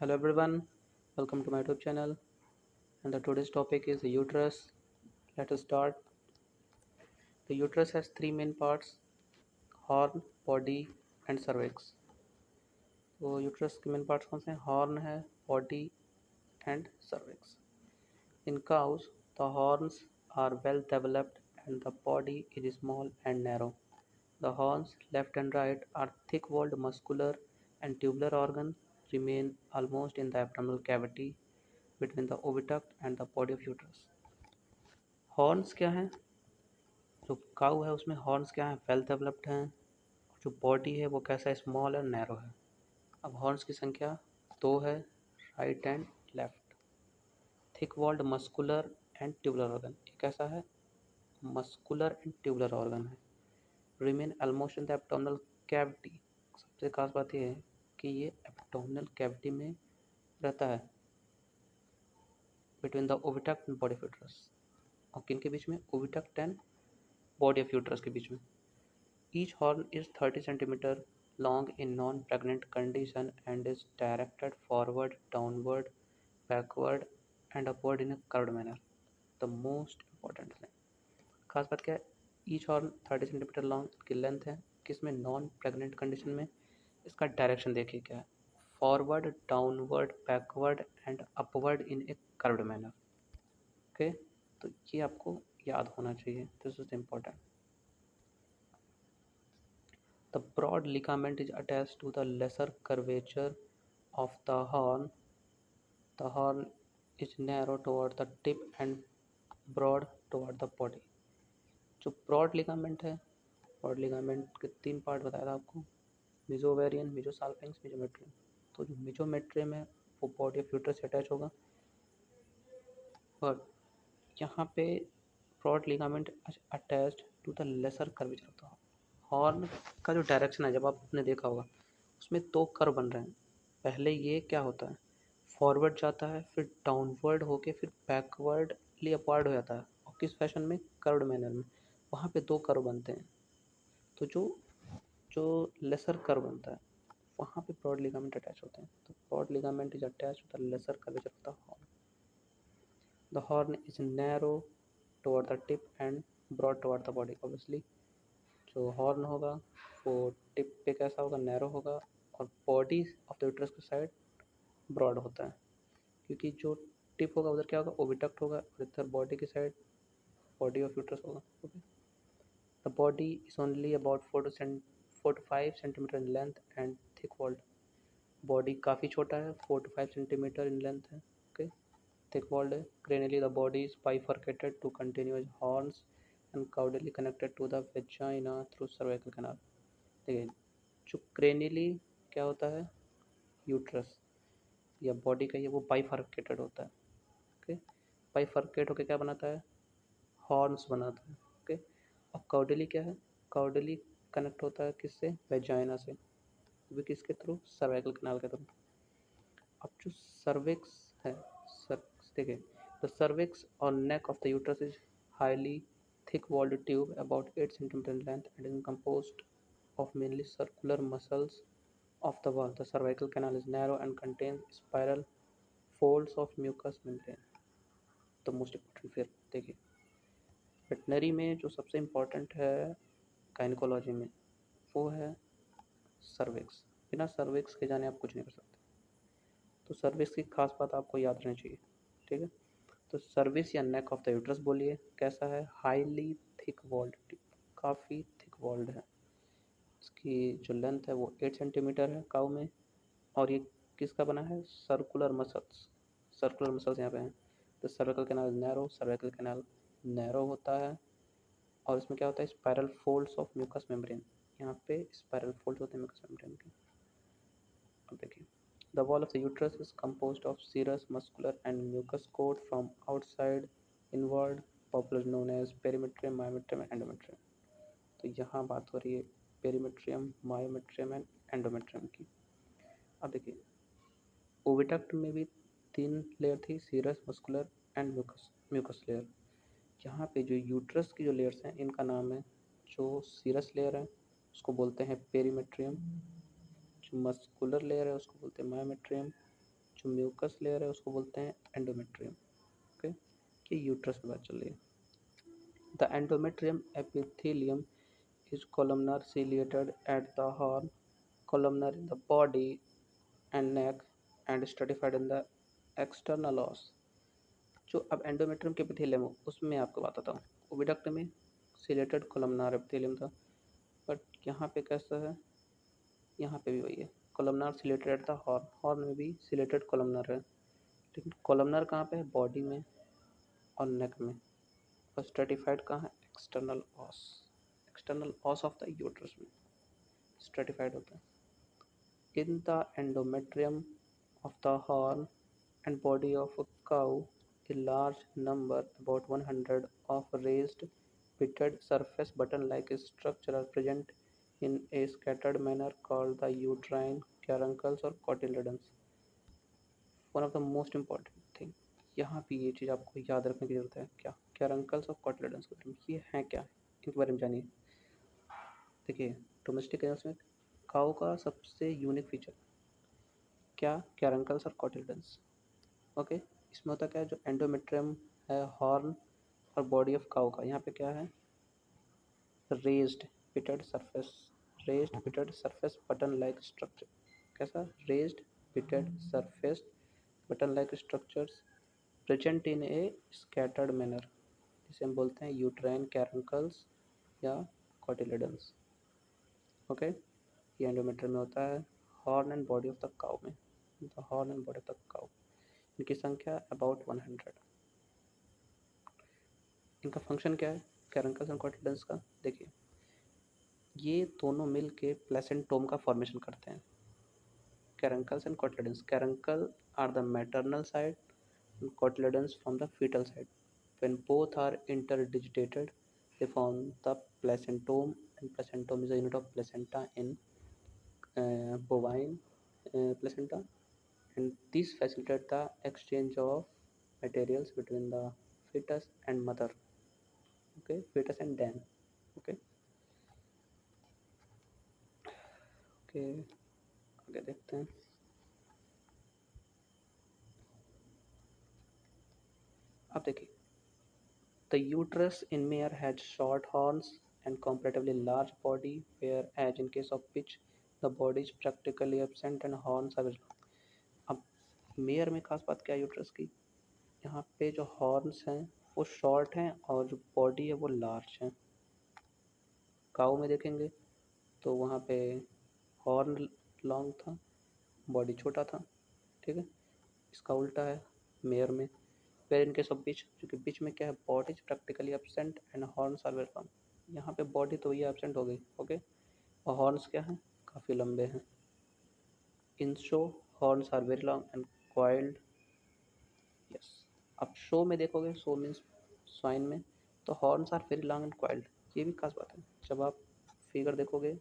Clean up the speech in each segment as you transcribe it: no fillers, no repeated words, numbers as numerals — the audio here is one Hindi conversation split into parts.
Hello everyone, welcome to my YouTube channel. And the today's topic is the uterus. Let us start. The uterus has three main parts: horn, body, and cervix. तो यूट्रस के मेन पार्ट्स कौन से हैं? हॉर्न है, body and cervix. In cows, the horns are well developed and the body is small and narrow. The horns, left and right, are thick-walled muscular and tubular organs remain almost in the abdominal cavity between the oviduct and the body of uterus. Horns क्या हैं? जो काऊ है उसमें हॉर्न्स क्या हैं? वेल डेवलप्ड हैं। और जो बॉडी है वो कैसा है? स्मॉल एंड नैरो है। अब हॉर्न्स की संख्या दो है, right and left. Thick walled muscular and tubular organ, ये कैसा है? मस्कुलर एंड ट्यूबुलर ऑर्गन है। Remain almost in the abdominal cavity. सबसे खास बात ये है कि ये एब्डोमिनल कैविटी में रहता है, between the oviduct and body of uterus. और किन के बीच में? Oviduct and body of uterus के बीच में। Each horn is 30 centimeter long in non-pregnant condition and is directed forward, downward, backward and upward in a curved manner. The most important thing, खास बात क्या है? Each horn 30 centimeter long की लेंथ है, किसमें? नॉन प्रेग्नेंट कंडीशन में। इसका डायरेक्शन देखिए क्या है? Forward, downward, backward and upward in A curved manner. Okay, तो ये आपको याद होना चाहिए, this is important. The broad ligament is attached to the lesser curvature of the horn. The horn is narrow toward the tip and broad toward the body. जो ब्रॉड लिगामेंट है, ब्रॉड लिगामेंट के तीन पार्ट बताया था आपको: मिजोवेरियन, मिजोसाल्पिंक्स, मिजोमेट्रियम. तो जो मिजोमेट्रियम है वो बॉडी ऑफ यूट्रस से अटैच होगा, और यहाँ पे broad ligament attached to the lesser curvature of the horn. Horn का जो डायरेक्शन है, जब आपने देखा होगा, उसमें दो कर्व बन रहे हैं. पहले ये क्या होता है? फॉरवर्ड जाता है, फिर डाउनवर्ड होके फिर बैकवर्डली अपवर्ड हो जाता है. और किस फैशन में? कर्व्ड मैनर में. वहाँ पे दो कर्व बनते हैं. तो जो जो लेसर कर्व बनता है वहाँ पे ब्रॉड लिगामेंट अटैच होते हैं. तो broad ligament is attach to the lesser curvature of the horn. The horn is narrow toward the tip and broad toward the body. Obviously जो हॉर्न होगा वो टिप पे कैसा होगा? नैरो होगा. और बॉडी ऑफ द यूट्रस की साइड ब्रॉड होता है, क्योंकि जो टिप होगा उधर क्या होगा? ओविडक्ट होगा, और इधर बॉडी की साइड बॉडी ऑफ यूट्रस होगा. Okay, the body is only about 4 to 5 centimeter in length and thick walled. Body काफ़ी छोटा है, 4 to 5 centimeter इन लेंथ है. ओके, thick walled है. Cranially, the body is bifurcated to continuous horns and caudally connected to the vagina through cervical canal. देखिए, जो क्रेनियली क्या होता है? यूट्रस या बॉडी का ये वो बाइफर्केटेड होता है. ओके, बाइफर्केट होकर क्या बनाता है? हॉर्न्स बनाता है. ओके, और काउडली क्या है? काउडली कनेक्ट होता है किससे? वेजाइना से. वो किसके थ्रू? सर्वाइकल कैनाल के थ्रू. अब जो सर्विक्स है, सर देखिए, द सर्विक्स और neck of the uterus is highly thick walled tube about 8 centimeter in length and is composed of mainly circular muscles of the wall. The cervical canal is narrow and contains spiral folds of mucous membrane. The most important, फिर देखिए, वेटनरी में जो सबसे इम्पोर्टेंट है गायनिकोलॉजी में, वो है सर्विक्स. बिना सर्विक्स के जाने आप कुछ नहीं कर सकते. तो सर्विक्स की खास बात आपको याद रहनी चाहिए. ठीक है, तो सर्विस या नेक ऑफ द यूट्रस बोलिए कैसा है? हाईली थिक वॉल्ड टिप, काफ़ी थिक वॉल्ड है. इसकी जो लेंथ है वो 8 सेंटीमीटर है काऊ में. और ये किसका बना है? Circular muscles. सर्कुलर मसल्स यहाँ पे हैं. तो cervical canal narrow, cervical canal narrow होता है. और इसमें क्या होता है? Spiral folds of mucus membrane. यहाँ पे स्पायरल फोल्ड्स होते हैं म्यूकस मेम्ब्रेन के. अब देखिए, the wall of the uterus is composed of serous, muscular, and mucous coat from outside inward, popularly known as perimetrium, myometrium, and endometrium. तो यहाँ बात हो रही है पेरीमेट्रियम, मायोमेट्रियम एंड एंडोमेट्रियम की. अब देखिए, ओविडक्ट में भी तीन लेयर थी: serous, muscular and mucus mucus layer. यहाँ पे जो यूट्रस की जो लेयर्स हैं इनका नाम है, जो सीरस लेयर है उसको बोलते हैं पेरीमेट्रियम, जो मस्कुलर लेयर है उसको बोलते हैं मायोमेट्रियम, जो म्यूकस लेयर है उसको बोलते हैं एंडोमेट्रियम। ओके, कि यूट्रस में बात चल रही है। The endometrium epithelium is columnar ciliated at the horn, columnar in the body and neck, and stratified in the external os। जो अब एंडोमेट्रियम के एपिथेलियम हो उसमें आपको बताता हूँ, ओविडक्ट में सिलेटेड कोलमनार एपिथेलियम था, बट यहाँ पे कैसा है, यहाँ पे भी वही है, columnar chelated at the horn, horn में भी सिलेटेड कोलमनार है, लेकिन कोलमनार कहाँ पे है, बॉडी में और नेक में, और स्ट्रेटिफाइड कहाँ है, external os, external os of the uterus में स्ट्रेटिफाइड होता है। In the endometrium of the horn and body of a cow, a large number, about 100, of raised pitted surface button-like structures are present in a scattered manner called the uterine caruncles or cotyledons। One of the most important thing, यहाँ पे ये चीज़ आपको याद रखने की जरूरत है, क्या कैरंकल्स और कॉटिलेडन्स के बारे में, ये हैं क्या, इनके बारे में जानिए। देखिए, डोमेस्टिक एनिमल्स में काऊ का सबसे यूनिक फीचर क्या, कैरंकल्स और कॉटिलेडन्स। ओके, इसमें होता क्या है, जो एंडोमेट्रियम है हॉर्न और बॉडी ऑफ काऊ का, यहाँ पे क्या है, raised pitted surface, raised pitted surface button like structure. कैसा, raised pitted surface button like structures present in a scattered manner, जिसे हम बोलते हैं यूट्राइन कैरंकल्स या कॉटिलेडन्स। ओके, ये एंडोमेट्रियम में होता है horn and body of the cow में, the horn and body of the cow, इनकी संख्या अबाउट 100। इनका फंक्शन क्या है, कैरंकल्स एंड कॉटिलेडन्स का, देखिए ये दोनों मिल के प्लेसेंटोम का फॉर्मेशन करते हैं। Caruncles and cotyledons, caruncle are the maternal side and cotyledons from the fetal side. When both are interdigitated, they form the placentome, and placentome is a unit of placenta in bovine placenta, and these facilitate the exchange of materials between the fetus and mother। Okay, fetus and dam। Okay, okay, आगे देखते हैं। अब देखिए, the uterus in mare has short horns and comparatively large body, whereas in case of bitch, the body is practically absent and horns are very long। अब मेयर में खास बात क्या है यूट्रस की, यहाँ पे जो हॉर्न्स हैं वो शॉर्ट हैं और जो बॉडी है वो लार्ज है। काऊ में देखेंगे तो वहाँ पे हॉर्न लॉन्ग था, बॉडी छोटा था, ठीक है। इसका उल्टा है मेयर में, where in case of bitch, क्योंकि बिच में क्या है, body is practically absent and horns are very long. यहाँ पे बॉडी तो ये एब्सेंट हो गई, ओके, और हॉर्न्स क्या हैं, काफ़ी लंबे हैं। In sow horns are very long and coiled. Yes, अब शो में देखोगे, शो मीन्स स्वाइन में, तो horns are very long and coiled, ये भी खास बात है। जब आप फिगर देखोगे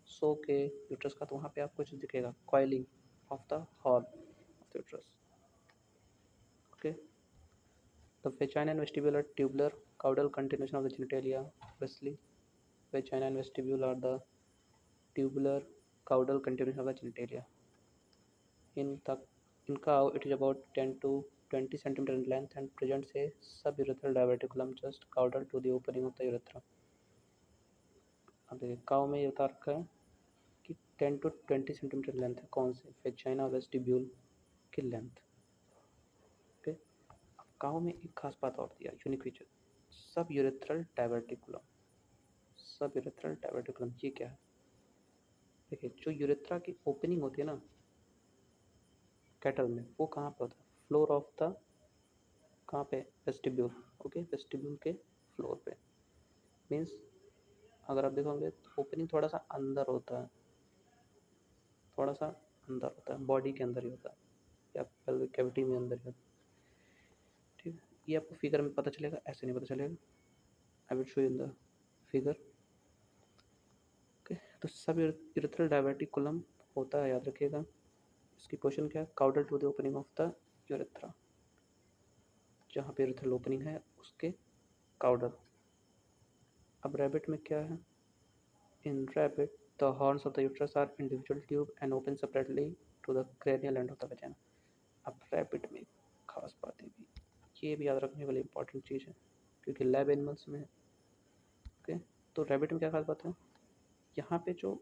शो के यूट्रस का, तो वहाँ पे आपको कुछ दिखेगा, coiling of the horn of the uterus. Okay, the vagina and vestibule are tubular, caudal continuation of the genitalia। Obviously, vagina and vestibule are the tubular, caudal continuation of the genitalia। In the in cow, it is about 10 to 20 centimeter in length and presents a suburethral diverticulum just caudal to the opening of the urethra। अब देखिए, काउ में ये बता रखा है कि 10 to 20 सेंटीमीटर लेंथ है, कौन से, वेजाइना वेस्टिब्यूल की लेंथ। ओके, अब काउ में एक खास बात और दिया, यूनिक फीचर, सब यूरेथ्रल डाइवर्टिकुलम। सब यूरेथ्रल डाइवर्टिकुलम ये क्या है, देखिए जो यूरेथ्रा की ओपनिंग होती है ना कैटल में, वो कहाँ पे होता है, फ्लोर ऑफ द, कहाँ पे, वेस्टिब्यूल। ओके, वेस्टिब्यूल के फ्लोर पे, मीन्स अगर आप देखोगे तो ओपनिंग थोड़ा सा अंदर होता है, थोड़ा सा अंदर होता है, बॉडी के अंदर ही होता है, या पेल्विक कैविटी में अंदर ही होता है, ठीक है। ये आपको फिगर में पता चलेगा, ऐसे नहीं पता चलेगा। I will show in the figure. Okay, तो सब यूरेथ्रल डाइवर्टिकुलम होता है, याद रखिएगा। इसकी क्वेश्चन क्या है, caudal to the opening of the urethra, जहाँ पे यूरेथ्रल ओपनिंग है उसके काउडल। अब रैबिट में क्या है, इन rabbit The horns of the uterus are individual tube and open separately to the cranial end of the vagina. अब रैबिट में खास बातें भी, ये भी याद रखने वाली इंपॉर्टेंट चीज़ है क्योंकि लैब एनिमल्स में है। ओके, तो रैबिट में क्या खास बात है, यहाँ पे जो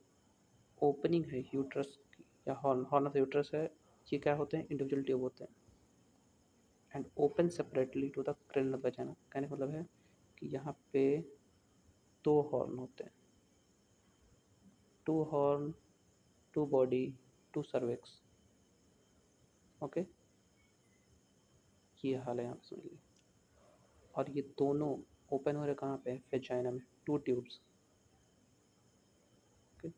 ओपनिंग है यूट्रस की या हॉर्न ऑफ द यूट्रस है, ये क्या होते हैं, इंडिविजुअल ट्यूब होते हैं and open separately to the cranial of the vagina. कहने का मतलब है कि यहाँ पे दो हॉर्न होते हैं, two horn, two body, two cervix. Okay, ये हाल है यहाँ पे समझ लीजिए। और ये दोनों ओपन हो रहे कहाँ पे, वेजाइना में, two tubes. Okay,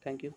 thank you.